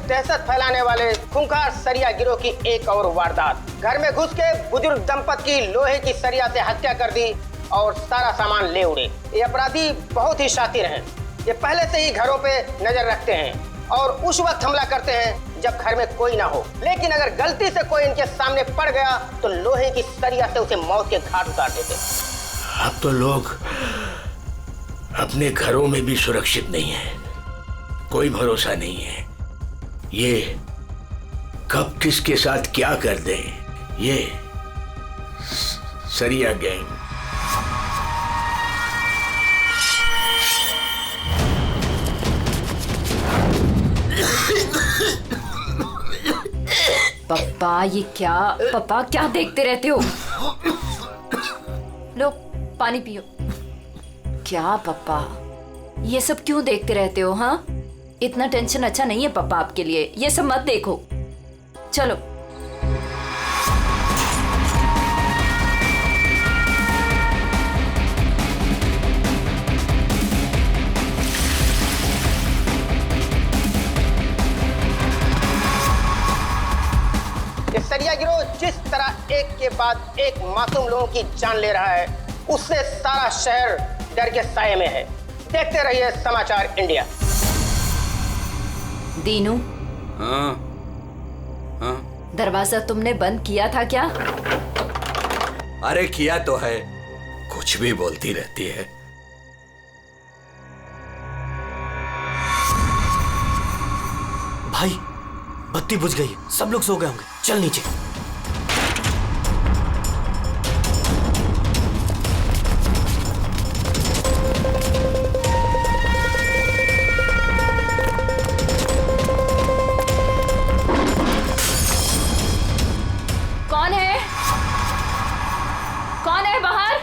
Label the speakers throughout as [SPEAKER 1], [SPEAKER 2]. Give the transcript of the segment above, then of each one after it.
[SPEAKER 1] दहशत फैलाने वाले खूंखार सरिया गिरोह की एक और वारदात। घर में घुस के बुजुर्ग दंपत की लोहे की सरिया से हत्या कर दी और सारा सामान ले उड़े। ये अपराधी बहुत ही शातिर हैं। ये पहले से ही घरों पे नजर रखते हैं और उस वक्त हमला करते हैं जब घर में कोई ना हो। लेकिन अगर गलती से कोई इनके सामने पड़ गया तो लोहे की सरिया से उसे मौत के घाट उतार देते।
[SPEAKER 2] अब तो लोग अपने घरों में भी सुरक्षित नहीं है, कोई भरोसा नहीं है। ये कब किसके साथ क्या कर दे, ये सरिया गैंग।
[SPEAKER 3] पापा ये क्या, पापा क्या देखते रहते हो? लो पानी पियो। क्या पापा ये सब क्यों देखते रहते हो? हाँ, इतना टेंशन अच्छा नहीं है पापा आपके लिए, ये सब मत देखो। चलो
[SPEAKER 1] ये सरिया गिरोह जिस तरह एक के बाद एक मासूम लोगों की जान ले रहा है, उससे सारा शहर डर के साए में है। देखते रहिए समाचार इंडिया।
[SPEAKER 3] दीनू,
[SPEAKER 4] हाँ हाँ,
[SPEAKER 3] दरवाजा तुमने बंद किया था क्या?
[SPEAKER 4] अरे किया तो है, कुछ भी बोलती रहती है।
[SPEAKER 5] भाई बत्ती बुझ गई, सब लोग सो गए होंगे, चल नीचे।
[SPEAKER 3] कौन है? कौन है बाहर?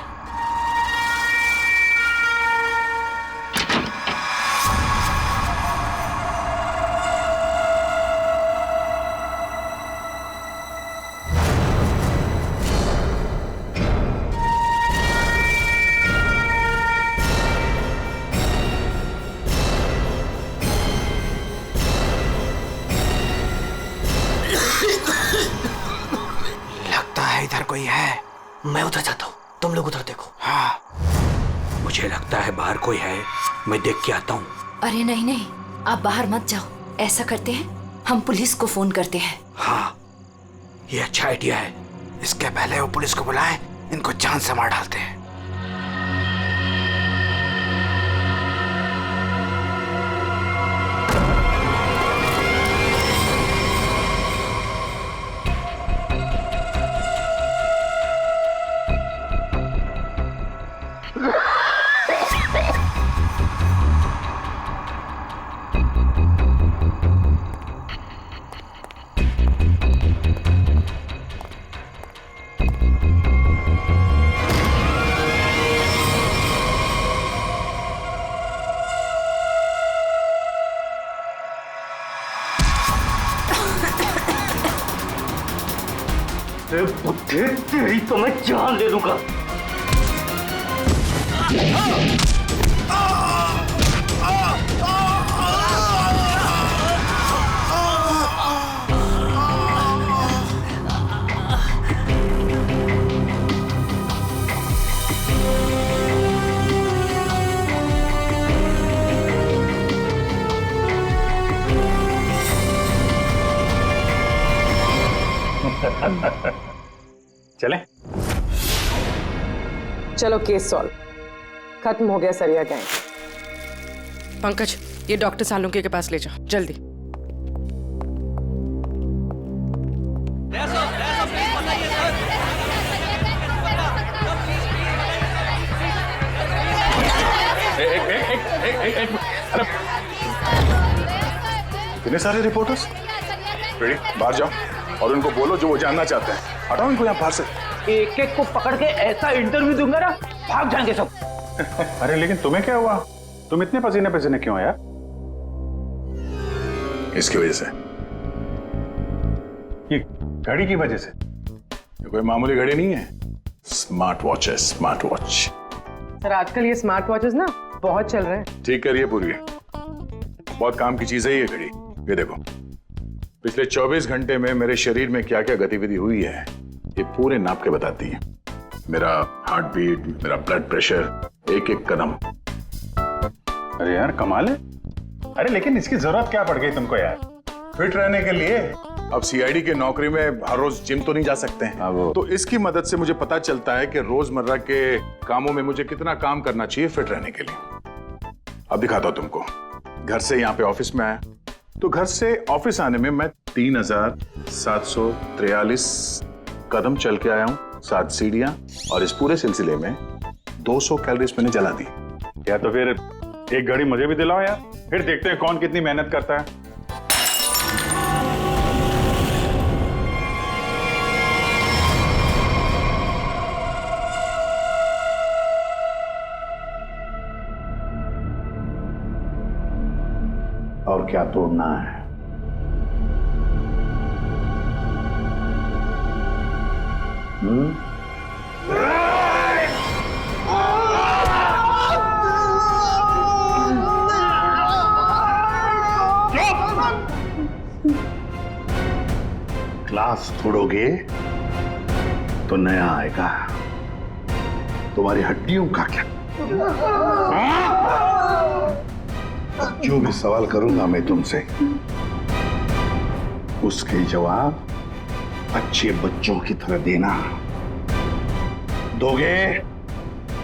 [SPEAKER 5] लगता है इधर कोई है, मैं उधर जाता हूँ, तुम लोग उधर देखो।
[SPEAKER 4] हाँ, मुझे लगता है बाहर कोई है, मैं देख के आता हूँ।
[SPEAKER 3] अरे नहीं नहीं, आप बाहर मत जाओ। ऐसा करते हैं, हम पुलिस को फोन करते हैं।
[SPEAKER 4] हाँ, ये अच्छा आइडिया है।
[SPEAKER 5] इसके पहले वो पुलिस को बुलाएं, इनको जान से मार डालते हैं।
[SPEAKER 1] बुद्धि तेरी तो मैं जान दे दूंगा।
[SPEAKER 6] चले?
[SPEAKER 7] चलो केस सॉल्व, खत्म हो गया सरिया गैंग।
[SPEAKER 8] पंकज, ये डॉक्टर सालुंके के पास ले जाओ जल्दी।
[SPEAKER 6] इतने सारे रिपोर्टर्स, रेडी? बाहर जाओ और उनको बोलो जो वो जानना चाहते हैं। हटाओ इनको यहाँ बाहर से।
[SPEAKER 1] एक एक को पकड़ के ऐसा इंटरव्यू दूंगा ना, भाग जाएंगे सब।
[SPEAKER 6] अरे लेकिन तुम्हें क्या हुआ? तुम इतने पसीने पसीने क्यों यार? इसकी वजह से, ये घड़ी की वजह से। ये कोई मामूली घड़ी नहीं है, स्मार्ट वॉच है, स्मार्ट वॉच।
[SPEAKER 7] सर आजकल ये स्मार्ट वॉचेस ना बहुत चल रहे हैं।
[SPEAKER 6] ठीक करिए पूरी, बहुत काम की चीज है ये घड़ी। ये देखो, पिछले 24 घंटे में मेरे शरीर में क्या क्या गतिविधि हुई है ये पूरे नाप के बताती है। मेरा हार्ट बीट, मेरा ब्लड प्रेशर, एक एक कदम।
[SPEAKER 9] अरे यार कमाल है। अरे लेकिन इसकी जरूरत क्या पड़ गई तुमको यार, फिट रहने के लिए?
[SPEAKER 6] अब सीआईडी की नौकरी में हर रोज जिम तो नहीं जा सकते हैं, तो इसकी मदद से मुझे पता चलता है कि रोजमर्रा के कामों में मुझे कितना काम करना चाहिए फिट रहने के लिए। अब दिखाता हूं तुमको। घर से यहाँ पे ऑफिस में आया, तो घर से ऑफिस आने में मैं 3743 कदम चल के आया हूँ, 7 सीढ़ियां, और इस पूरे सिलसिले में 200 कैलोरीज मैंने जला दी।
[SPEAKER 9] या तो फिर एक घड़ी मुझे भी दिलाओ यार, फिर देखते हैं कौन कितनी मेहनत करता है।
[SPEAKER 2] और क्या तोड़ना है? ग्लास तोड़ोगे तो नया आएगा, तुम्हारी हड्डियों का क्या? जो भी सवाल करूंगा मैं तुमसे, उसके जवाब अच्छे बच्चों की तरह देना। दोगे?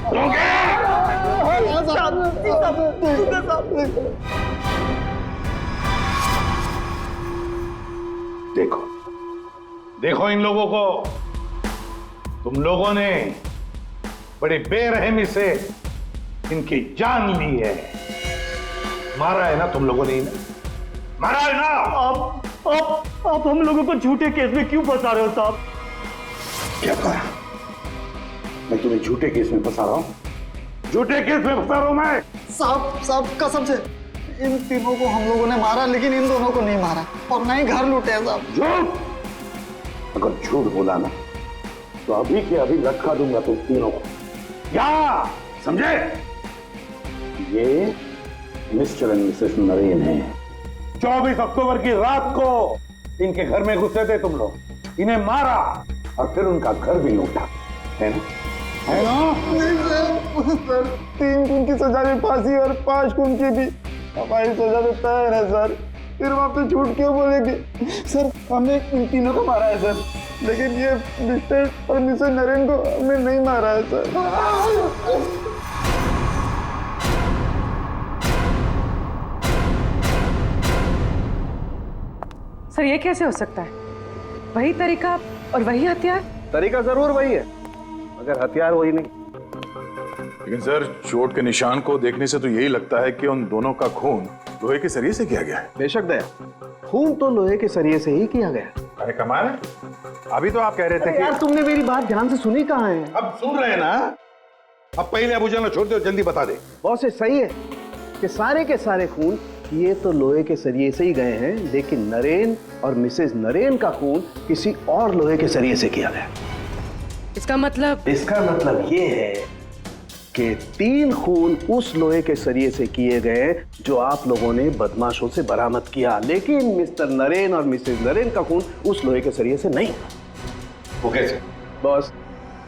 [SPEAKER 2] दोगे? देखो
[SPEAKER 9] देखो इन लोगों को, तुम लोगों ने बड़ी बेरहमी से इनकी जान ली है। मारा है ना तुम लोगों ने इन्हें? मारा है ना?
[SPEAKER 10] आप हम लोगों को झूठे केस में क्यों फंसा रहे हो साहब?
[SPEAKER 2] क्या कहा? मैं तुम्हें झूठे केस में फंसा रहा हूं?
[SPEAKER 9] झूठे केस में फंसा रहा हूं मैं?
[SPEAKER 10] साहब कसम से इन तीनों को हम लोगों ने मारा, लेकिन इन दोनों को नहीं मारा और ना ही घर लूटे हैं साहब।
[SPEAKER 2] झूठ! अगर झूठ बोला ना तो अभी के अभी लटका दूंगा तुम तीनों को।
[SPEAKER 9] क्या
[SPEAKER 2] समझे? ये मिस्टर एंड मिसेस नरेन है।
[SPEAKER 9] 24 अक्टूबर की रात को इनके घर में घुसे थे तुम लोग, इन्हें मारा
[SPEAKER 2] और फिर उनका घर भी लूटा, है ना? है ना?
[SPEAKER 10] नहीं सर 3 खून की सजा में फांसी और 5 खून की भी हमारी सजा में तैयार है सर। फिर वहां पे झूठ क्यों बोलेंगे? सर हमने इन तीनों को मारा है सर, लेकिन ये मिस्टर और मिसेस नरेन को हमने नहीं मारा है सर।
[SPEAKER 7] सर ये कैसे हो सकता है? वही तरीका और वही हथियार?
[SPEAKER 5] तरीका जरूर वही है, मगर हथियार वही नहीं।
[SPEAKER 6] लेकिन सर चोट के निशान को देखने से तो यही लगता है कि उन दोनों का खून लोहे के सरिये से किया गया है।
[SPEAKER 5] बेशक दया, खून तो लोहे के सरिये से ही किया गया।
[SPEAKER 9] अरे कमाल है, अभी तो आप कह रहे थे कि
[SPEAKER 5] यार तुमने मेरी बात ध्यान से सुनी कहाँ है?
[SPEAKER 9] अब सुन रहे हैं ना। अब पहले अबू जान छोड़ दो, जल्दी बता दे।
[SPEAKER 5] बहुत सही है कि सारे के सारे खून ये तो लोहे के सरिये से ही गए हैं, लेकिन नरेन और मिसेस नरेन का खून किसी और लोहे के सरिये से किया गया।
[SPEAKER 8] इसका मतलब
[SPEAKER 5] ये है कि 3 खून उस लोहे के सरिये से किए गए जो आप लोगों ने बदमाशों से बरामद किया, लेकिन मिस्टर नरेन और मिसेस नरेन का खून उस लोहे के सरिये से नहीं।
[SPEAKER 9] वो कैसे?
[SPEAKER 5] बस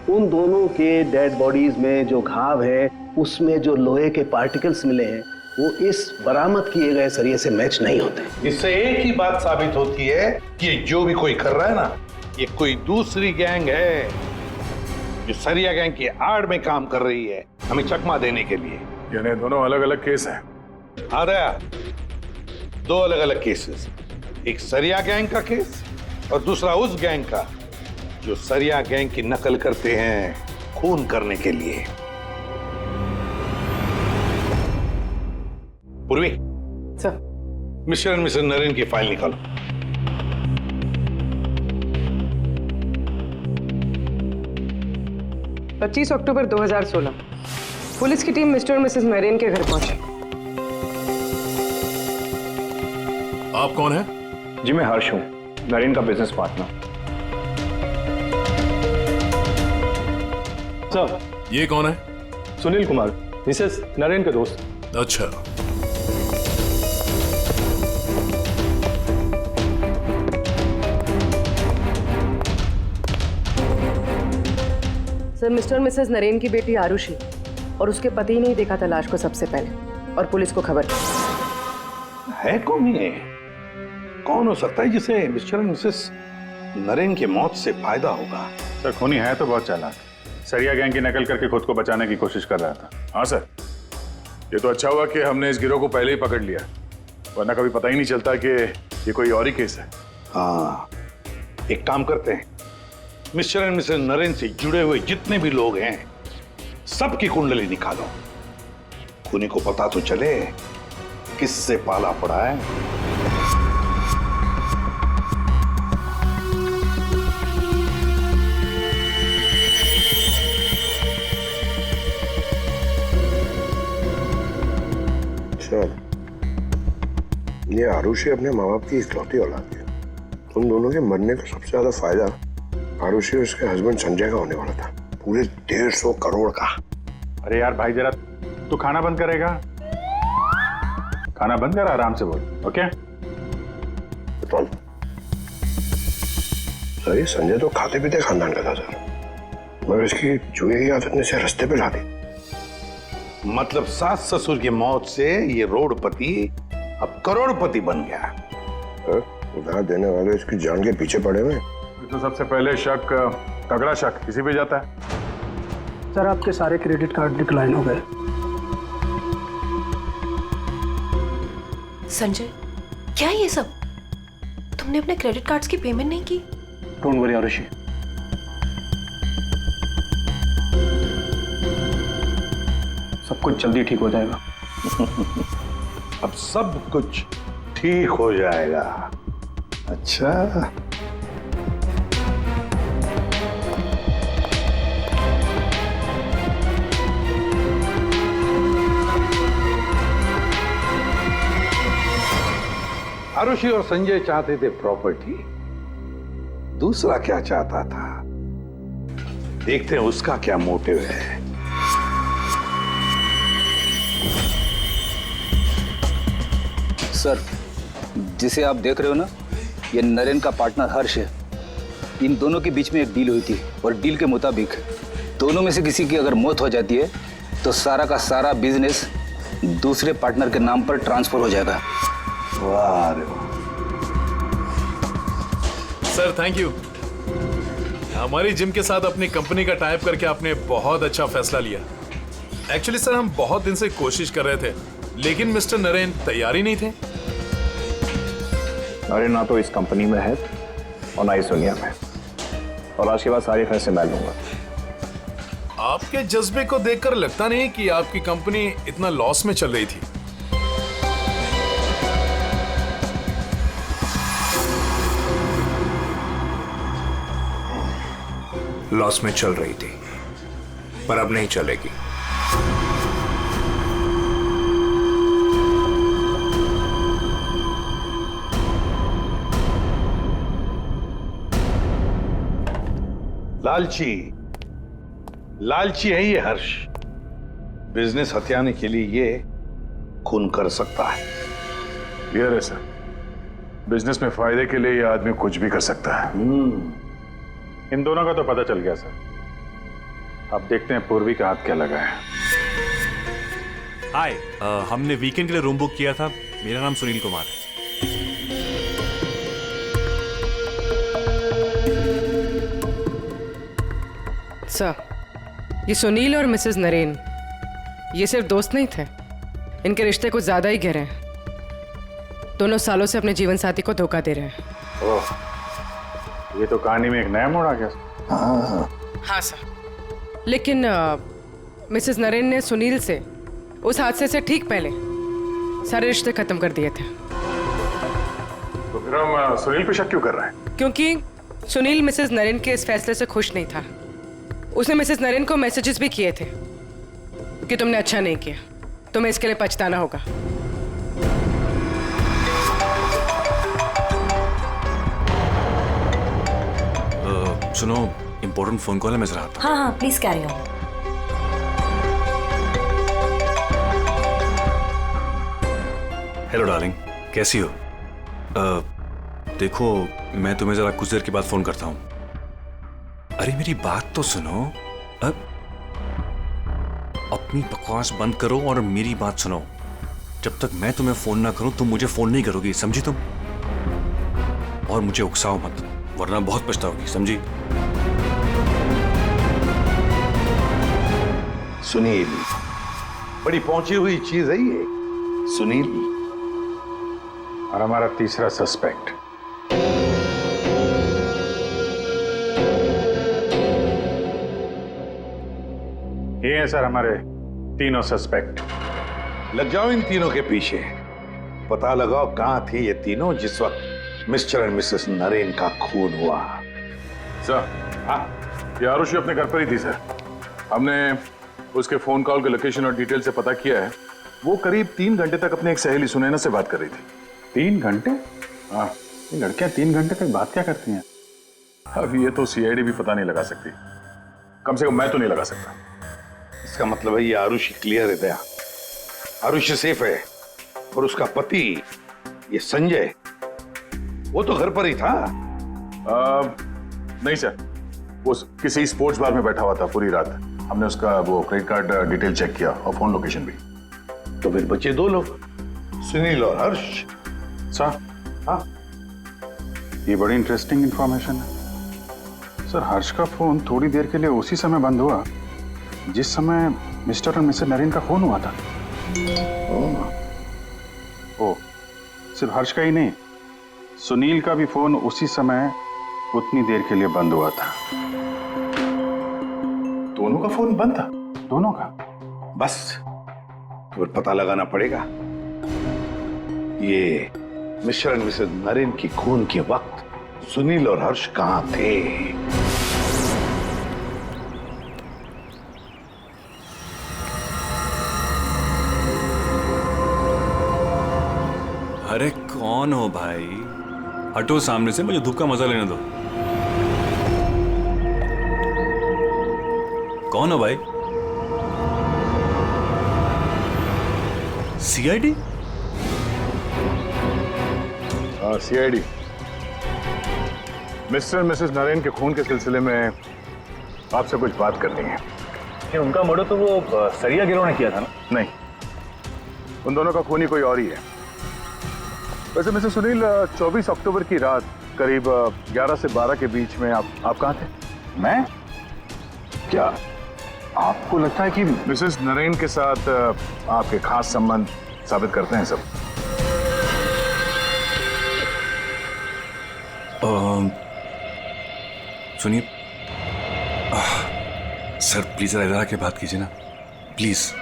[SPEAKER 5] उन दोनों के डेड बॉडीज में जो घाव है उसमें जो लोहे के पार्टिकल्स मिले हैं वो इस बरामद किए गए सरिये से मैच नहीं होते।
[SPEAKER 9] इससे एक ही बात साबित होती है कि जो भी कोई कर रहा है ना, ये कोई दूसरी गैंग है जो सरिया गैंग की आड़ में काम कर रही है हमें चकमा देने के लिए।
[SPEAKER 6] यानी दोनों अलग अलग केस हैं।
[SPEAKER 9] हाँ दया, 2 अलग अलग केसेस, एक सरिया गैंग का केस और दूसरा उस गैंग का जो सरिया गैंग की नकल करते हैं खून करने के लिए। पूर्वी
[SPEAKER 7] sir
[SPEAKER 9] mister and misses Naren की फाइल निकालो।
[SPEAKER 7] पच्चीस अक्टूबर 2016 पुलिस की टीम मिस्टर और मिसेस नरेन के घर पहुंची।
[SPEAKER 11] आप कौन हैं?
[SPEAKER 9] जी मैं हर्ष हूं, नरेन का बिजनेस पार्टनर।
[SPEAKER 11] सर ये कौन है?
[SPEAKER 9] सुनील कुमार, मिसेस नरेन के दोस्त।
[SPEAKER 11] अच्छा
[SPEAKER 7] सर, मिस्टर और मिसेस नरेन की बेटी आरुषि और उसके पति ने ही देखा था लाश को सबसे पहले और पुलिस को खबर की।
[SPEAKER 9] है कौन ये? कौन हो सकता है जिसे मिस्टर और मिसेस नरेन की मौत से फायदा होगा?
[SPEAKER 6] सर खूनी है तो बहुत चालाक, सरिया गैंग की नकल करके खुद को बचाने की कोशिश कर रहा था। हाँ सर, ये तो अच्छा हुआ कि हमने इस गिरोह को पहले ही पकड़ लिया, वरना कभी पता ही नहीं चलता कि ये कोई और ही केस है।
[SPEAKER 9] हाँ, एक काम करते हैं, मिस्टर एंड मिसेस नरेन से जुड़े हुए जितने भी लोग हैं सबकी कुंडली निकालो। खूनी को पता तो चले किससे पाला पड़ा है।
[SPEAKER 12] ये आरुषि अपने माँ बाप की इकलौती औलाद है। उन दोनों के मरने का सबसे ज्यादा फायदा आरुषि और उसके हस्बैंड संजय का होने वाला था, पूरे 150 करोड़ का।
[SPEAKER 6] अरे यार भाई, जरा तू खाना बंद करेगा? खाना बंद कर, आराम से बोल, ओके?
[SPEAKER 12] सर, ये संजय तो खाते पीते खानदान का था सर, मगर इसकी जुए की आदत ने इसे रास्ते पे ला दी।
[SPEAKER 9] मतलब सास ससुर की मौत से ये रोडपति अब करोड़पति बन गया।
[SPEAKER 12] उधार देने वाले इसकी जान के पीछे पड़े हुए।
[SPEAKER 6] तो सबसे पहले शक, तगड़ा शक किसी पे जाता है।
[SPEAKER 13] सर, आपके सारे क्रेडिट कार्ड डिक्लाइन हो गए।
[SPEAKER 14] संजय, क्या ये सब? तुमने अपने क्रेडिट कार्ड्स की पेमेंट नहीं की?
[SPEAKER 13] डोंट वरी आरुषि, सब कुछ जल्दी ठीक हो जाएगा।
[SPEAKER 9] अब सब कुछ ठीक हो जाएगा। अच्छा, आरुषि और संजय चाहते थे प्रॉपर्टी, दूसरा क्या चाहता था देखते हैं उसका क्या मोटिव है।
[SPEAKER 15] सर, जिसे आप देख रहे हो ना, ये नरेन का पार्टनर हर्ष है। इन दोनों के बीच में एक डील हुई थी और डील के मुताबिक दोनों में से किसी की अगर मौत हो जाती है तो सारा का सारा बिजनेस दूसरे पार्टनर के नाम पर ट्रांसफर हो जाएगा।
[SPEAKER 9] वाह
[SPEAKER 11] सर, थैंक यू। हमारी जिम के साथ अपनी कंपनी का टाइप करके आपने बहुत अच्छा फैसला लिया। एक्चुअली सर, हम बहुत दिन से कोशिश कर रहे थे, लेकिन मिस्टर नरेन तैयार ही नहीं थे।
[SPEAKER 13] नरेन ना तो इस कंपनी में है और ना इस दुनिया में, और आज के बाद सारे फैसले मैं लूंगा।
[SPEAKER 11] आपके जज्बे को देखकर लगता नहीं कि आपकी कंपनी इतना लॉस में चल रही थी।
[SPEAKER 2] लॉस में चल रही थी, पर अब नहीं चलेगी।
[SPEAKER 9] लालची है ये हर्ष। बिजनेस हथियाने के लिए ये खून कर सकता है।
[SPEAKER 6] क्लियर है सर, बिजनेस में फायदे के लिए ये आदमी कुछ भी कर सकता है। इन दोनों का तो पता चल गया सर। अब देखते हैं पूर्वी का हाथ क्या लगा है।
[SPEAKER 16] हाय, हमने वीकेंड के लिए रूम बुक किया था। मेरा नाम सुनील कुमार है।
[SPEAKER 8] सर, ये सुनील और मिसेस नरेन ये सिर्फ दोस्त नहीं थे, इनके रिश्ते कुछ ज्यादा ही गहरे हैं। दोनों सालों से अपने जीवन साथी को धोखा दे रहे हैं।
[SPEAKER 6] ओह, ये तो कहानी में एक नया मोड़ आ गया।
[SPEAKER 8] हाँ सर, लेकिन मिसेस नरेन ने सुनील से उस हादसे से ठीक पहले सारे रिश्ते खत्म कर दिए थे।
[SPEAKER 6] तो फिर हम सुनील पे शक क्यों कर रहे हैं?
[SPEAKER 8] क्योंकि सुनील मिसेस नरेन के इस फैसले से खुश नहीं था। उसने मिसेस नरेन को मैसेजेस भी किए थे कि तुमने अच्छा नहीं किया, तुम्हें इसके लिए पछताना होगा।
[SPEAKER 16] सुनो, इंपॉर्टेंट फोन कॉल है, मैं जरा आता हूं।
[SPEAKER 14] हाँ हाँ, please carry on.
[SPEAKER 16] Hello darling, कैसी हो? देखो, मैं तुम्हें जरा कुछ देर के बाद फोन करता हूँ। अरे मेरी बात तो सुनो। अपनी बकवास बंद करो और मेरी बात सुनो। जब तक मैं तुम्हें फोन ना करूं तुम मुझे फोन नहीं करोगी, समझी तुम? और मुझे उकसाओ मत, वरना बहुत पछताओगी, समझी?
[SPEAKER 9] सुनील, बड़ी पहुंची हुई चीज है ये। सुनील और हमारा तीसरा सस्पेक्ट। ये हैं सर हमारे तीनों सस्पेक्ट। लग जाओ इन तीनों के पीछे, पता लगाओ कहां थे ये तीनों जिस वक्त मिस्टर एंड मिसेस नरेन का खून हुआ।
[SPEAKER 6] सर, हाँ, ये आरुषि अपने घर पर ही थी सर। हमने उसके फोन कॉल के लोकेशन और डिटेल से पता किया है। वो करीब 3 घंटे तक अपनी एक सहेली सुनैना से बात कर रही थी।
[SPEAKER 9] 3 घंटे? हाँ, ये लड़कियां 3 घंटे तक बात क्या करती हैं?
[SPEAKER 6] अब ये तो सीआईडी भी पता नहीं लगा सकती, कम से कम मैं तो नहीं लगा सकता।
[SPEAKER 9] इसका मतलब है ये आरुषि क्लियर है दया, आरुषि सेफ है। और उसका पति ये संजय, वो तो घर पर ही था।
[SPEAKER 6] नहीं सर, वो किसी स्पोर्ट्स बार में बैठा हुआ था पूरी रात। हमने उसका वो क्रेडिट कार्ड डिटेल चेक किया और फोन लोकेशन भी।
[SPEAKER 9] तो फिर बचे 2 लोग, सुनील और हर्ष।
[SPEAKER 6] सर,
[SPEAKER 9] हाँ,
[SPEAKER 6] ये बड़ी इंटरेस्टिंग इंफॉर्मेशन है सर। हर्ष का फोन थोड़ी देर के लिए उसी समय बंद हुआ जिस समय मिस्टर और मिसेस नरेन का खून हुआ था। ओ, सिर्फ हर्ष का ही नहीं, सुनील का भी फोन उसी समय उतनी देर के लिए बंद हुआ था।
[SPEAKER 9] दोनों का फोन बंद था? दोनों का? बस तो पता लगाना पड़ेगा ये मिस्टर एंड मिसेस नरेन की खून के वक्त सुनील और हर्ष कहां थे।
[SPEAKER 16] अरे कौन हो भाई? हटो सामने से, मुझे धूप का मजा लेने दो। कौन हो भाई? सीआईडी?
[SPEAKER 6] हाँ, सीआईडी। मिस्टर और मिसेस नरेन के खून के सिलसिले में आपसे कुछ बात करनी है।
[SPEAKER 13] कि उनका मर्डर तो वो सरिया गिरोह ने किया था ना?
[SPEAKER 6] नहीं, उन दोनों का खूनी कोई और ही है। वैसे मिस्टर सुनील, 24 अक्टूबर की रात करीब 11 से 12 के बीच में आप कहाँ थे?
[SPEAKER 9] मैं? क्या आपको लगता है कि
[SPEAKER 6] मिसेस नरेन के साथ आपके खास संबंध साबित करते हैं सब?
[SPEAKER 16] सुनिए सर, प्लीज इधर आके बात कीजिए ना, प्लीज।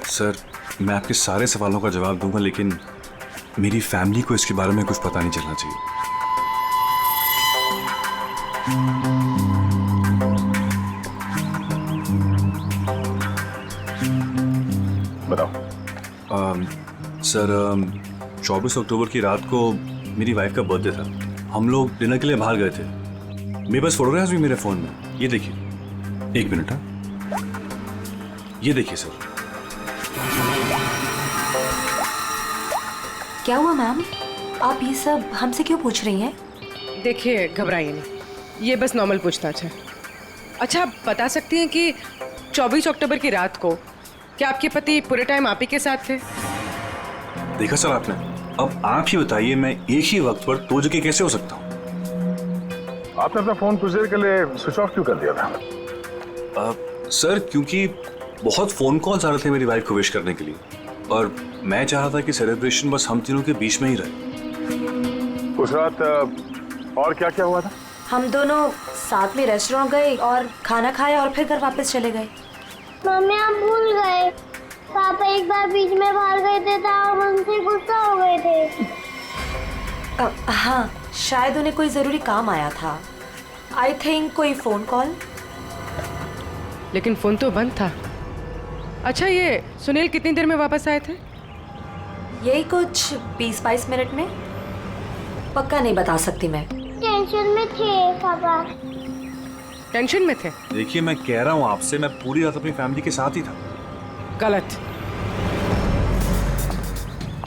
[SPEAKER 16] सर, मैं आपके सारे सवालों का जवाब दूंगा, लेकिन मेरी फैमिली को इसके बारे में कुछ पता नहीं चलना चाहिए।
[SPEAKER 6] बताओ।
[SPEAKER 16] सर, 24 अक्टूबर की रात को मेरी वाइफ का बर्थडे था। हम लोग डिनर के लिए बाहर गए थे। मेरे पास फोटोग्राफ्स भी मेरे फोन में, ये देखिए। 1 मिनट, हाँ, ये देखिए सर।
[SPEAKER 14] क्या हुआ मैम? आप ये सब हमसे क्यों पूछ रही हैं?
[SPEAKER 8] देखिए, घबराइए नहीं, ये बस नॉर्मल पूछताछ है। अच्छा, आप बता सकती हैं कि 24 अक्टूबर की रात को क्या आपके पति पूरे टाइम आप ही के साथ थे?
[SPEAKER 16] देखा सर आपने, अब आप ही बताइए, मैं एक ही वक्त पर 2 जगह कैसे हो सकता हूँ?
[SPEAKER 6] आपने अपना फोन कुछ देर के लिए स्विच ऑफ क्यों कर दिया था?
[SPEAKER 16] सर, क्योंकि बहुत फोन कॉल्स आ रहे थे मेरी वाइफ को विश करने के लिए, और मैं चाह था कि सेलिब्रेशन बस हम तीनों के बीच में ही रहे।
[SPEAKER 6] उस रात और क्या क्या हुआ था?
[SPEAKER 14] हम दोनों साथ में रेस्टोरेंट गए और खाना खाया और फिर घर वापस चले गए।
[SPEAKER 17] मम्मी, आप भूल गए, पापा एक बार बीच में बाहर गए थे तो हम उनसे गुस्सा हो गए थे।
[SPEAKER 14] हाँ, शायद उन्हें कोई जरूरी काम आया था। आई थिंक कोई फोन कॉल।
[SPEAKER 8] लेकिन फोन तो बंद था। अच्छा, ये सुनील कितनी देर में वापस आए थे?
[SPEAKER 14] यही कुछ 20-22 मिनट में। पक्का नहीं बता सकती मैं।
[SPEAKER 17] टेंशन में थे पापा।
[SPEAKER 8] टेंशन में थे?
[SPEAKER 16] देखिए, मैं कह रहा हूँ आपसे, मैं पूरी रात अपनी फैमिली के साथ ही था।
[SPEAKER 8] गलत।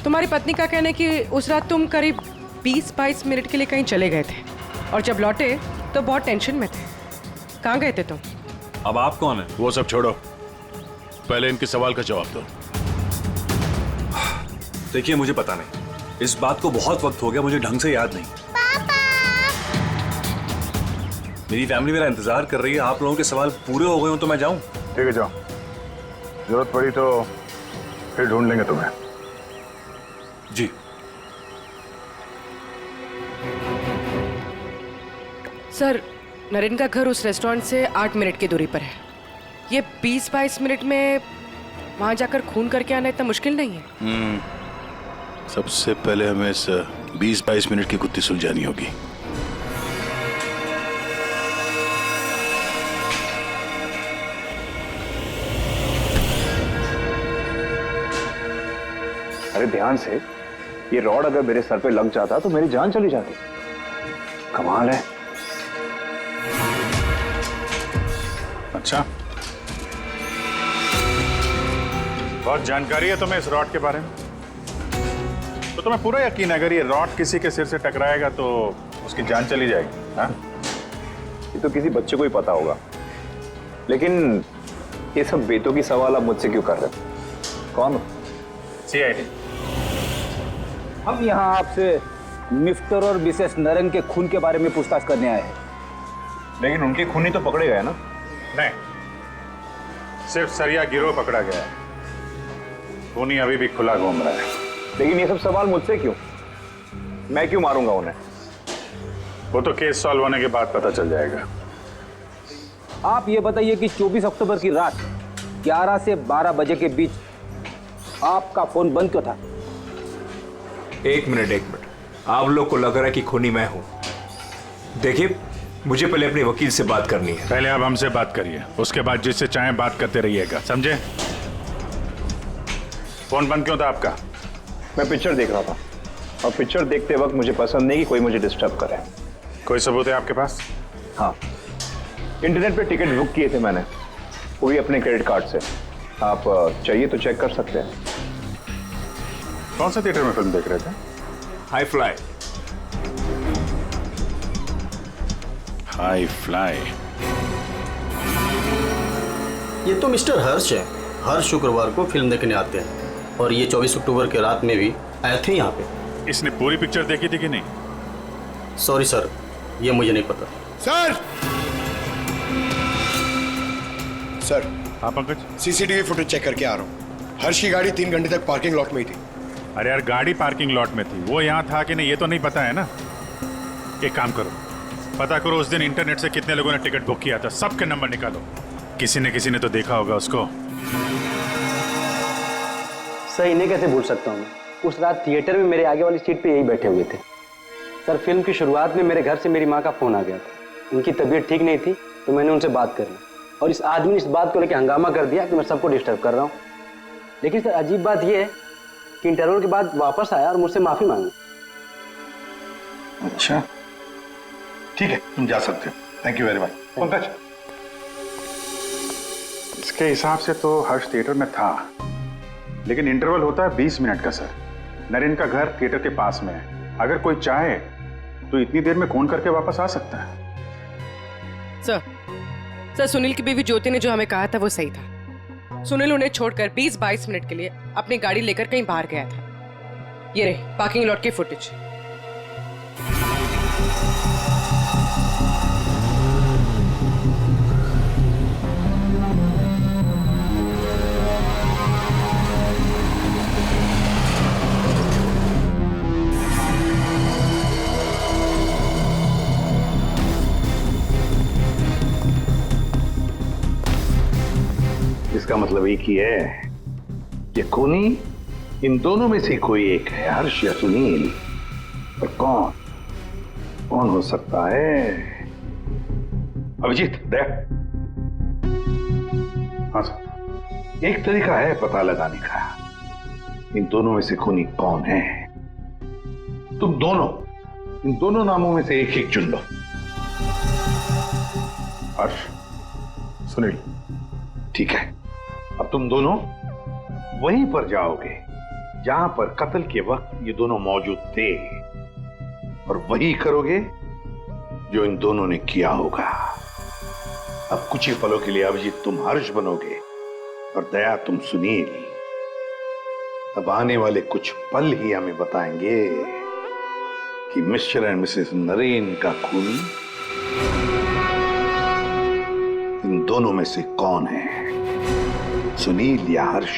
[SPEAKER 8] तुम्हारी पत्नी का कहना है कि उस रात तुम करीब 20-22 मिनट के लिए कहीं चले गए थे और जब लौटे तो बहुत टेंशन में थे। कहाँ गए थे तुम?
[SPEAKER 16] अब आप कौन है?
[SPEAKER 6] वो सब छोड़ो, पहले इनके सवाल का जवाब दो।
[SPEAKER 16] देखिए मुझे पता नहीं, इस बात को बहुत वक्त हो गया, मुझे ढंग से याद नहीं। मेरी फैमिली मेरा इंतजार कर रही है, आप लोगों के सवाल पूरे हो गए हो तो मैं जाऊं?
[SPEAKER 6] ठीक है जाओ, जरूरत पड़ी तो फिर ढूंढ लेंगे तुम्हें।
[SPEAKER 16] जी।
[SPEAKER 8] सर, नरेन का घर उस रेस्टोरेंट से 8 मिनट की दूरी पर है। ये 20-22 मिनट में वहां जाकर खून करके आना इतना मुश्किल नहीं है।
[SPEAKER 6] सबसे पहले हमें इस 20-22 मिनट की गुत्थी सुलझानी होगी।
[SPEAKER 13] अरे ध्यान से, ये रॉड अगर मेरे सर पे लग जाता तो मेरी जान चली जाती। कमाल है।
[SPEAKER 6] अच्छा, बहुत जानकारी है तुम्हें इस रॉड के बारे में, तो तुम्हें पूरा यकीन है अगर ये रॉड किसी के सिर से टकराएगा तो उसकी जान चली जाएगी? हाँ?
[SPEAKER 13] ये तो किसी बच्चे को ही पता होगा, लेकिन ये सब बेतों की सवाल आप मुझसे क्यों कर रहे हो? कौन हो?
[SPEAKER 6] CID।
[SPEAKER 15] हम यहाँ आपसे मिस्टर और मिसेस नरेन के खून के बारे में पूछताछ करने आए हैं।
[SPEAKER 13] लेकिन उनके खूनी तो पकड़े गए ना?
[SPEAKER 6] नहीं, सिर्फ सरिया गिरोह पकड़ा गया है, खूनी अभी भी खुला घूम रहा है।
[SPEAKER 13] लेकिन ये सब सवाल मुझसे क्यों? मैं क्यों मारूंगा उन्हें?
[SPEAKER 6] वो तो केस सॉल्व होने के बाद पता चल जाएगा।
[SPEAKER 15] आप ये बताइए कि 24 अक्टूबर की रात 11 से 12 बजे के बीच आपका फोन बंद क्यों था?
[SPEAKER 4] एक मिनट, आप लोग को लग रहा है कि खूनी मैं हूं। देखिए, मुझे पहले अपने वकील से बात करनी है।
[SPEAKER 6] पहले आप हमसे बात करिए, उसके बाद जिससे चाहे बात करते रहिएगा, समझे? फोन बंद क्यों था आपका?
[SPEAKER 13] मैं पिक्चर देख रहा था और पिक्चर देखते वक्त मुझे पसंद नहीं कि कोई मुझे डिस्टर्ब करे।
[SPEAKER 6] कोई सबूत है आपके पास?
[SPEAKER 13] हाँ, इंटरनेट पे टिकट बुक किए थे मैंने, वो भी अपने क्रेडिट कार्ड से। आप चाहिए तो चेक कर सकते हैं।
[SPEAKER 6] कौन सा थिएटर में फिल्म देख रहे थे?
[SPEAKER 4] High fly.
[SPEAKER 6] High fly?
[SPEAKER 18] ये तो मिस्टर हर्ष है, हर शुक्रवार को फिल्म देखने आते हैं और ये 24 अक्टूबर के रात में भी आए थे यहाँ पे।
[SPEAKER 6] इसने पूरी पिक्चर देखी थी कि नहीं?
[SPEAKER 18] सॉरी सर, ये मुझे नहीं पता।
[SPEAKER 12] सर,
[SPEAKER 6] हाँ पंकज,
[SPEAKER 12] CCTV फुटेज चेक करके आ रहा हूँ। हर्ष की गाड़ी 3 घंटे तक पार्किंग लॉट में ही थी।
[SPEAKER 6] अरे यार, गाड़ी पार्किंग लॉट में थी, वो यहाँ था कि नहीं ये तो नहीं पता है ना। एक काम करो, पता करो उस दिन इंटरनेट से कितने लोगों ने टिकट बुक किया था, सबके नंबर निकालो। किसी ने तो देखा होगा उसको।
[SPEAKER 19] सर, इन्हें कैसे भूल सकता हूँ मैं? उस रात थिएटर में मेरे आगे वाली सीट पे यही बैठे हुए थे। सर, फिल्म की शुरुआत में मेरे घर से मेरी माँ का फोन आ गया था। उनकी तबीयत ठीक नहीं थी तो मैंने उनसे बात कर ली और इस आदमी ने इस बात को लेकर हंगामा कर दिया कि मैं सबको डिस्टर्ब कर रहा हूँ। लेकिन सर, अजीब बात यह है कि इंटरवल के बाद वापस आया और मुझसे माफी मांगी।
[SPEAKER 9] अच्छा, ठीक है, तुम जा सकते हो। Thank you very much. Pankaj,
[SPEAKER 6] इसके हिसाब से तो हर्ष थिएटर में था, लेकिन इंटरवल होता है 20 मिनट का। सर, नरेन का घर थिएटर के पास में है, अगर कोई चाहे तो इतनी देर में फोन करके वापस आ सकता है।
[SPEAKER 8] सर, सुनील की बीवी ज्योति ने जो हमें कहा था वो सही था। सुनील उन्हें छोड़कर 20-22 मिनट के लिए अपनी गाड़ी लेकर कहीं बाहर गया था। ये रहे पार्किंग लॉट की फुटेज।
[SPEAKER 9] इसका मतलब एक ही है, ये खूनी इन दोनों में से कोई एक है, हर्ष या सुनील। पर कौन हो सकता है? अभिजीत, दया। हाँ सर, एक तरीका है पता लगाने का, इन दोनों में से खूनी कौन है। तुम दोनों इन दोनों नामों में से एक चुन लो।
[SPEAKER 6] हर्ष, सुनील।
[SPEAKER 9] ठीक है, अब तुम दोनों वहीं पर जाओगे जहां पर कत्ल के वक्त ये दोनों मौजूद थे। और वही करोगे जो इन दोनों ने किया होगा। अब कुछ ही पलों के लिए अभिजीत तुम हर्ष बनोगे और दया तुम सुनील। अब आने वाले कुछ पल ही हमें बताएंगे कि मिस्टर एंड मिसेस नरेन का खून इन दोनों में से कौन है, सुनील या हर्ष।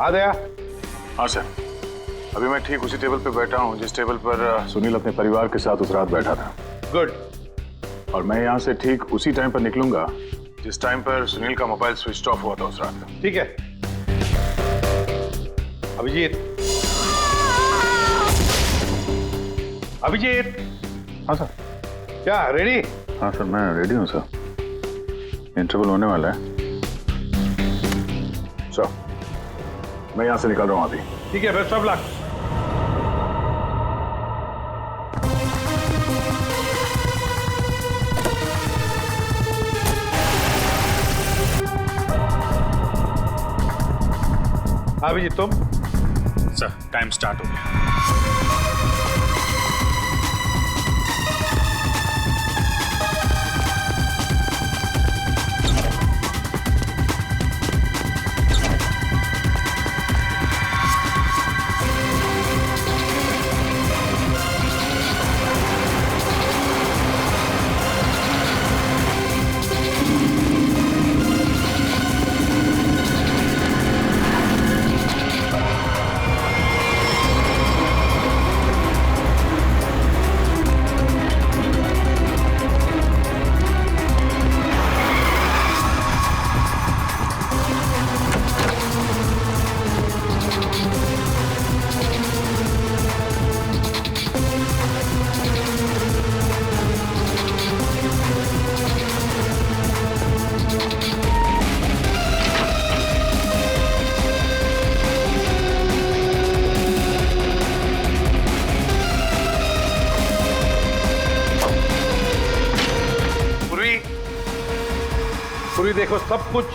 [SPEAKER 9] आ गया?
[SPEAKER 6] हाँ सर, अभी मैं ठीक उसी टेबल पे बैठा हूँ जिस टेबल पर सुनील अपने परिवार के साथ उस रात बैठा था।
[SPEAKER 9] गुड।
[SPEAKER 6] और मैं यहाँ से ठीक उसी टाइम पर निकलूंगा जिस टाइम पर सुनील का मोबाइल स्विच ऑफ हुआ था उस रात।
[SPEAKER 9] ठीक है अभिजीत। अभिजीत।
[SPEAKER 6] हाँ सर।
[SPEAKER 9] क्या रेडी?
[SPEAKER 6] हाँ सर मैं रेडी हूँ सर, इंटरवल होने वाला है। सर मैं यहाँ से निकल रहा हूँ अभी।
[SPEAKER 9] ठीक है बेस्ट ऑफ लक। अभिजीत तुम?
[SPEAKER 6] सर टाइम स्टार्ट हो गया।
[SPEAKER 9] पूरी देखो, सब कुछ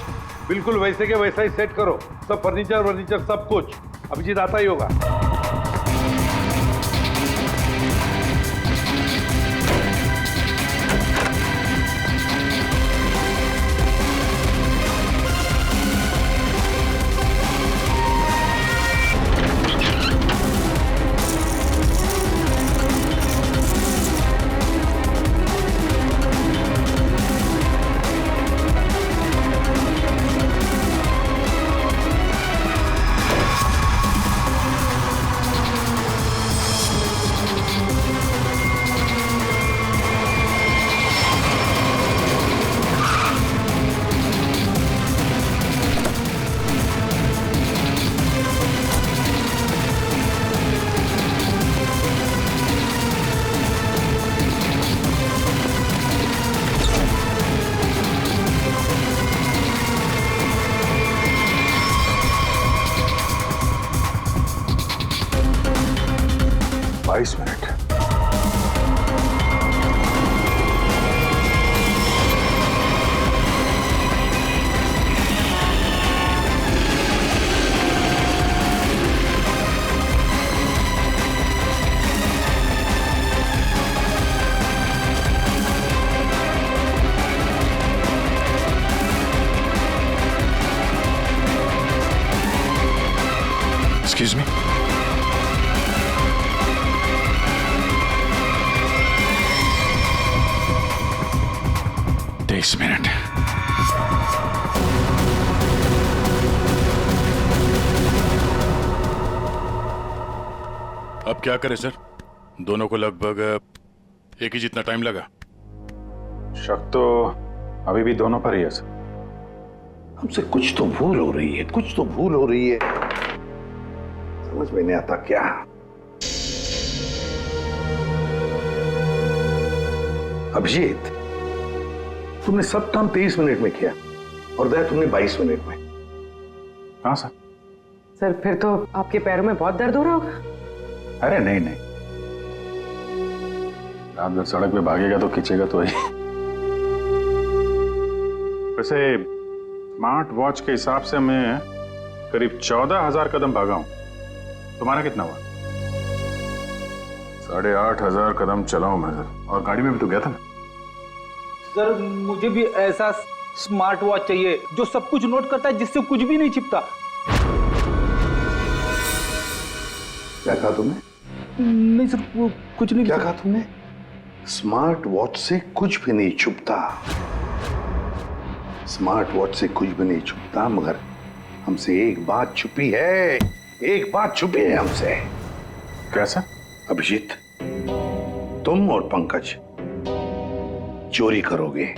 [SPEAKER 9] बिल्कुल वैसे के वैसा ही सेट करो। सब फर्नीचर सब कुछ अभिजीत आता ही होगा।
[SPEAKER 6] Excuse me? This minute. अब क्या करें सर? दोनों को लगभग एक ही जितना टाइम लगा।
[SPEAKER 9] शक तो अभी भी दोनों पर ही है सर। हमसे कुछ तो भूल हो रही है, समझ में नहीं आता क्या। अभिजीत, तुमने सब काम 23 मिनट में किया और दया तुमने 22 मिनट में। हाँ सर।
[SPEAKER 8] सर फिर तो आपके पैरों में बहुत दर्द हो रहा होगा।
[SPEAKER 6] अरे नहीं, रात भर सड़क पे भागेगा तो खींचेगा तो ही। वैसे स्मार्ट वॉच के हिसाब से मैं करीब 14,000 कदम भागा हूं। तुम्हारा कितना हुआ? 8,500 कदम चला हूं मैं सर, और गाड़ी में भी तो गया था ना।
[SPEAKER 15] सर मुझे भी ऐसा स्मार्ट वॉच चाहिए जो सब कुछ नोट करता है, जिससे कुछ भी नहीं छिपता।
[SPEAKER 9] क्या कहा तुमने?
[SPEAKER 15] नहीं सर, कुछ नहीं।
[SPEAKER 9] क्या कहा तुमने? स्मार्ट वॉच से कुछ भी नहीं छुपता। स्मार्ट वॉच से कुछ भी नहीं छुपता, मगर हमसे एक बात छुपी है, एक बात छुपी है हमसे।
[SPEAKER 6] कैसा?
[SPEAKER 9] अभिजीत, तुम और पंकज चोरी करोगे।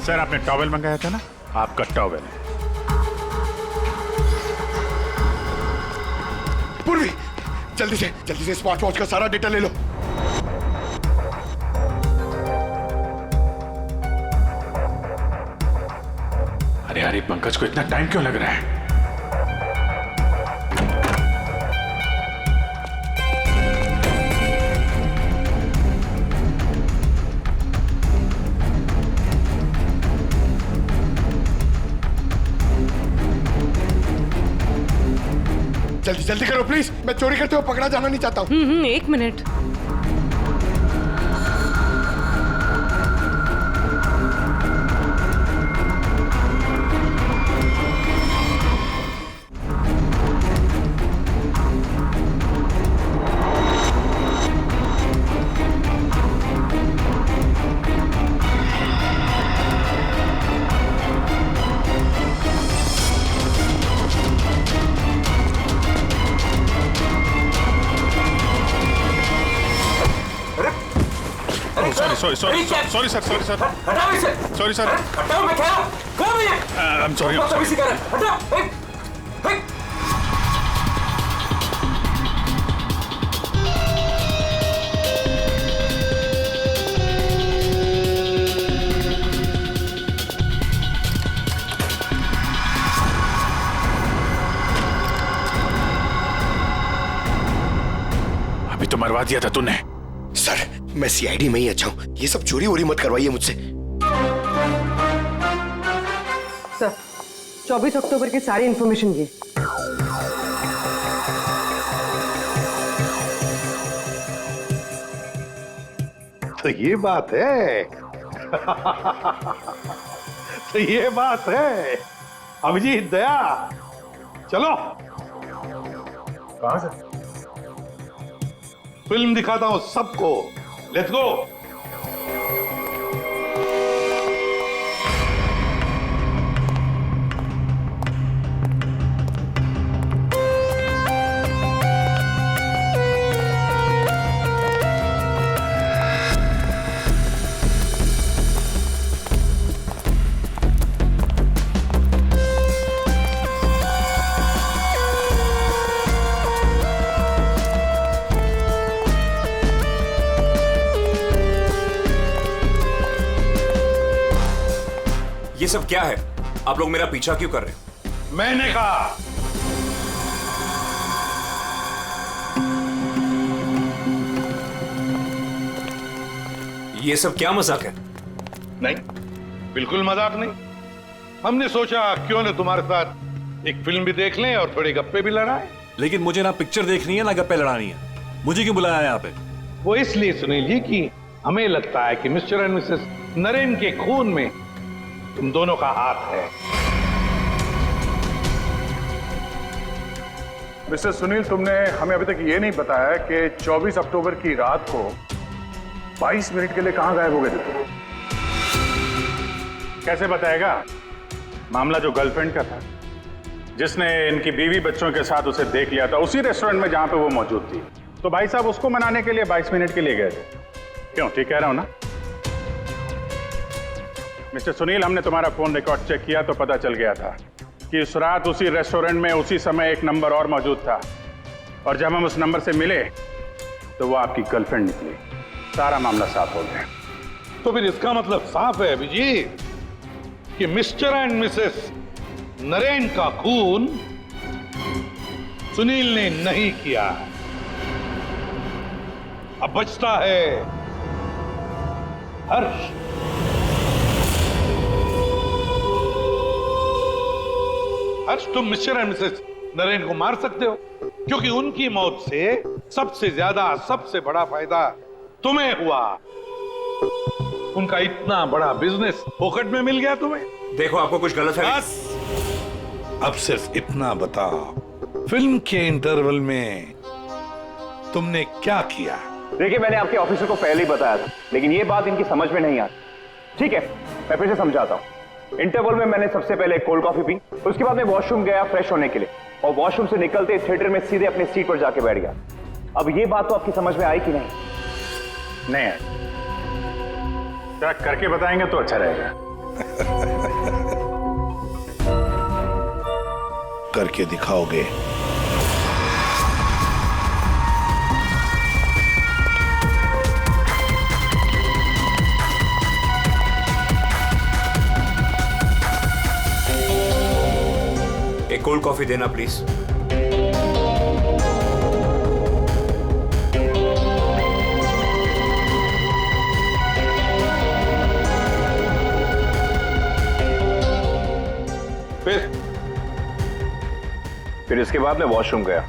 [SPEAKER 6] सर आपने टॉवेल मंगाया था ना, आपका टॉवेल है।
[SPEAKER 12] पूर्वी, जल्दी से स्मार्ट वॉच का सारा डेटा ले लो।
[SPEAKER 6] अरे पंकज को इतना टाइम क्यों लग रहा है?
[SPEAKER 12] जल्दी करो प्लीज, मैं चोरी करते हुए पकड़ा जाना नहीं चाहता हूँ।
[SPEAKER 8] 1 minute.
[SPEAKER 6] Sorry sir. Sorry sir. I'm sorry. अभी तो मरवा दिया था तूने।
[SPEAKER 12] सर मैं सीआईडी में ही अच्छा हूँ, ये सब चोरी वोरी मत करवाइए मुझसे।
[SPEAKER 7] सर 24 अक्टूबर की सारी इंफॉर्मेशन ये।
[SPEAKER 9] तो ये बात है। तो ये बात है। अभिजीत, दया, चलो।
[SPEAKER 6] कहां से?
[SPEAKER 9] फिल्म दिखाता हूं सबको। Let's go.
[SPEAKER 4] ये सब क्या है? आप लोग मेरा पीछा क्यों कर रहे हैं?
[SPEAKER 9] मैंने कहा।
[SPEAKER 4] ये सब क्या मजाक है?
[SPEAKER 9] नहीं, बिल्कुल मजाक नहीं। हमने सोचा क्यों न तुम्हारे साथ एक फिल्म भी देख लें और थोड़ी गप्पे भी लड़ाएं।
[SPEAKER 16] लेकिन मुझे ना पिक्चर देखनी है ना गप्पे लड़ानी है। मुझे क्यों बुलाया यहाँ पे?
[SPEAKER 9] वो इसलिए सुनील जी कि हमें लगता है कि मिस्टर एंड मिसेस नरेन के खून में तुम दोनों का हाथ है।
[SPEAKER 6] मिस्टर सुनील, तुमने हमें अभी तक ये नहीं बताया कि 24 अक्टूबर की रात को 22 मिनट के लिए कहां गायब हो गए थे तुम? कैसे बताएगा? मामला जो गर्लफ्रेंड का था, जिसने इनकी बीवी बच्चों के साथ उसे देख लिया था उसी रेस्टोरेंट में जहां पे वो मौजूद थी, तो भाई साहब उसको मनाने के लिए 22 मिनट के लिए गए थे। क्यों, ठीक कह रहा हूं ना? मिस्टर सुनील, हमने तुम्हारा फोन रिकॉर्ड चेक किया तो पता चल गया था कि उस रात उसी रेस्टोरेंट में उसी समय एक नंबर और मौजूद था, और जब हम उस नंबर से मिले तो वो आपकी गर्लफ्रेंड निकली। सारा मामला साफ हो गया।
[SPEAKER 9] तो फिर इसका मतलब साफ है अभिजीत कि मिस्टर एंड मिसेस नरेन का खून सुनील ने नहीं किया। अब बचता है हर्ष। हर्ष, तुम मिस्टर एंड मिसेस नरेन को मार सकते हो, क्योंकि उनकी मौत से सबसे ज्यादा, सबसे बड़ा फायदा तुम्हें हुआ। उनका इतना बड़ा बिजनेस फोकट में मिल गया तुम्हें।
[SPEAKER 4] देखो, आपको कुछ गलत है।
[SPEAKER 9] बस अब सिर्फ इतना बताओ, फिल्म के इंटरवल में तुमने क्या किया?
[SPEAKER 13] देखिए, मैंने आपके ऑफिसर को पहले ही बताया था, लेकिन ये बात इनकी समझ में नहीं आती। ठीक है, मैं फिर से समझाता हूँ। इंटरवल में मैंने सबसे पहले कोल्ड कॉफी पी, उसके बाद मैं वॉशरूम गया फ्रेश होने के लिए, और वॉशरूम से निकलते थिएटर में सीधे अपनी सीट पर जाके बैठ गया। अब ये बात तो आपकी समझ में आई कि नहीं?
[SPEAKER 6] नहीं है, जरा करके बताएंगे तो अच्छा रहेगा।
[SPEAKER 9] करके दिखाओगे?
[SPEAKER 4] एक कोल्ड कॉफी देना प्लीज।
[SPEAKER 13] फिर इसके बाद मैं वॉशरूम गया।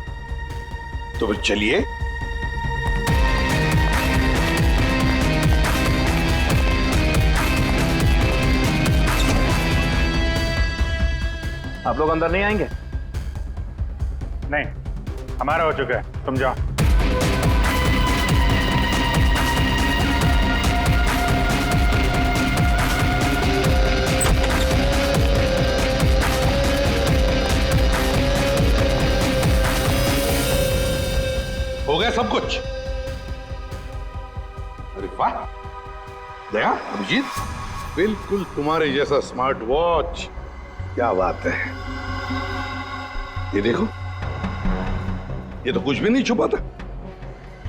[SPEAKER 9] तो फिर चलिए।
[SPEAKER 13] आप लोग अंदर नहीं आएंगे?
[SPEAKER 6] नहीं, हमारा हो चुका है, तुम जाओ।
[SPEAKER 9] हो गया सब कुछ? अरे वाह दया, अभिजीत, बिल्कुल तुम्हारे जैसा स्मार्ट वॉच। क्या बात है। ये देखो, ये तो कुछ भी नहीं छुपा था।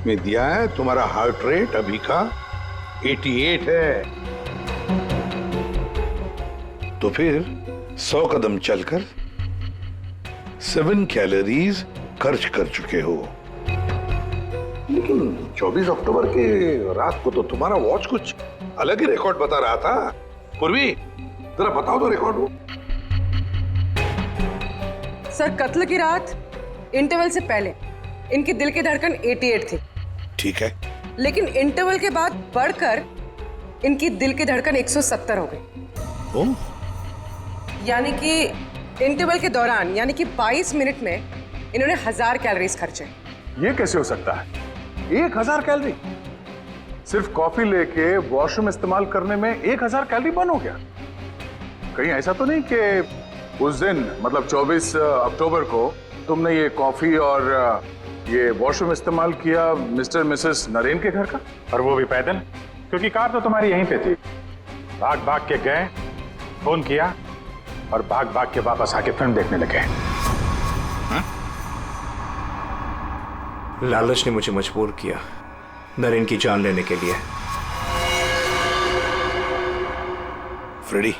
[SPEAKER 9] मैं दिया है तुम्हारा हार्ट रेट अभी का 88 है। तो फिर 100 कदम चलकर 7 कैलोरीज खर्च कर चुके हो। लेकिन 24 अक्टूबर के रात को तो तुम्हारा वॉच कुछ अलग ही रिकॉर्ड बता रहा था। पूर्वी, जरा बताओ तो रिकॉर्ड वो।
[SPEAKER 8] सर, कत्ल की रात इंटरवल से पहले इनकी दिल की धड़कन 88 थी।
[SPEAKER 9] ठीक है,
[SPEAKER 8] लेकिन इंटरवल के बाद बढ़कर इनकी दिल की धड़कन 170 हो गई।
[SPEAKER 9] ओह,
[SPEAKER 8] यानी कि इंटरवल के दौरान, यानी कि 22 मिनट में इन्होंने 1000 कैलोरीज खर्चे।
[SPEAKER 6] ये कैसे हो सकता है? 1000 कैलोरी? सिर्फ कॉफी लेके वॉशरूम इस्तेमाल करने में 1000 कैलोरी बर्न हो गया? कहीं ऐसा तो नहीं कि उस दिन, मतलब 24 अक्टूबर को तुमने ये कॉफी और ये वॉशरूम इस्तेमाल किया मिस्टर मिसेस नरेन के घर का, और वो भी पैदल? क्योंकि कार तो तुम्हारी यहीं पे थी। भाग भाग के गए, फोन किया, और भाग भाग के वापस आके फिल्म देखने लगे।
[SPEAKER 4] लालच ने मुझे मजबूर किया नरेन की जान लेने के लिए।
[SPEAKER 9] फ्रेडी,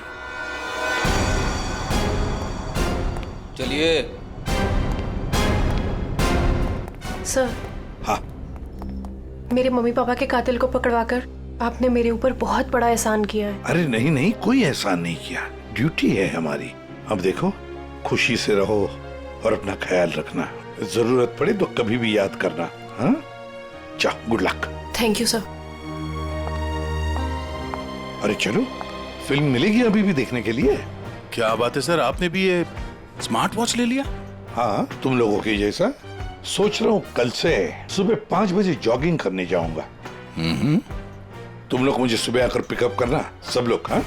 [SPEAKER 18] चलिए।
[SPEAKER 20] सर।
[SPEAKER 9] हाँ।
[SPEAKER 20] मेरे मम्मी पापा के कातिल को पकड़वाकर आपने मेरे ऊपर बहुत बड़ा एहसान किया है।
[SPEAKER 9] अरे नहीं नहीं, कोई एहसान नहीं किया, ड्यूटी है हमारी। अब देखो, खुशी से रहो और अपना ख्याल रखना। जरूरत पड़े तो कभी भी याद करना। हाँ, जाओ, good luck.
[SPEAKER 20] Thank you sir.
[SPEAKER 9] अरे चलो, फिल्म मिलेगी अभी भी देखने के लिए।
[SPEAKER 6] क्या बात है सर, आपने भी ये स्मार्ट वॉच ले लिया?
[SPEAKER 9] हाँ, तुम लोगों के जैसा। सोच रहा हूँ कल से सुबह 5 बजे जॉगिंग करने जाऊंगा। तुम लोग मुझे सुबह आकर पिकअप करना, सब लोग। हाँ।